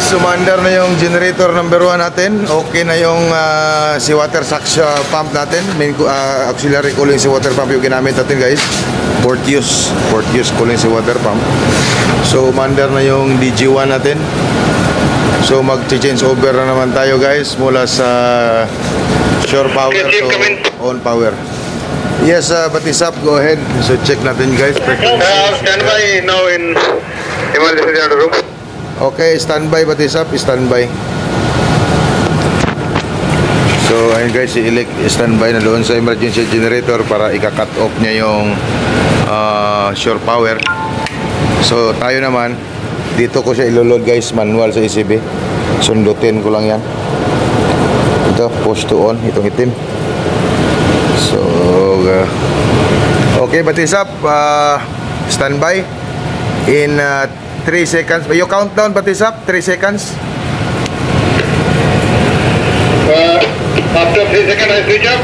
sumandar na yung generator number 1 natin. Okay na yung si water suction pump natin. Main auxiliary cooling si water pump yung ginamit natin, guys. Port use cooling si water pump. So umandar na yung DG1 natin. So mag-change over na naman tayo, guys, mula sa shore power to on power. Yes, Batisap, go ahead. So check natin, guys. Standby now in emergency room. Okay, standby, Batisap, standby. So ayun, guys, si Ilek standby na doon sa emergency generator para ika-cut off niya yung shore power. So tayo naman, dito ko siya iloload, guys, manual sa ECB. Sundutin ko lang yan. Ito, push to on, itong itim. So okay, Batisap, standby in 3 seconds. You count down, Batisap, 3 seconds. After 3 seconds I switch up.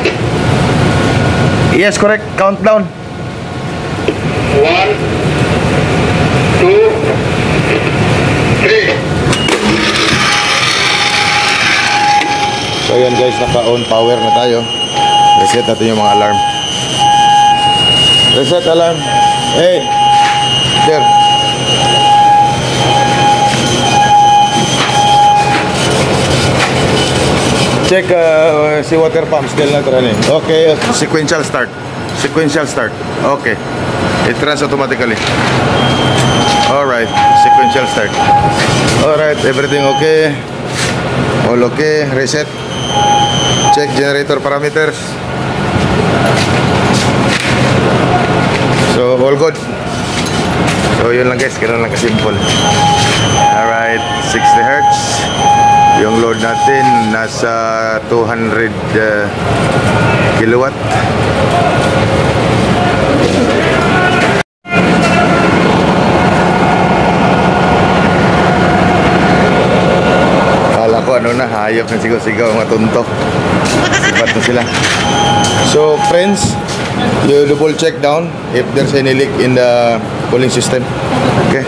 Yes, correct, countdown. 1, 2, 3. So ayan, guys, naka-on power na tayo. Reset natin yung mga alarm. Reset alarm. Hey, there. Check si water pump still not running. Okay, sequential start. Sequential start. Okay. It runs automatically. Alright, sequential start. Alright, everything okay. All okay. Reset. Check generator parameters. So all good. So yun lang, guys, ganoon lang kasimple. Alright, 60 Hz. Yung load natin nasa 200 kilowatt. Kala ko ano na, hayop na sigaw-sigaw, matunto. Sipat na sila. So friends, you double check down if there's any leak in the cooling system. Okay.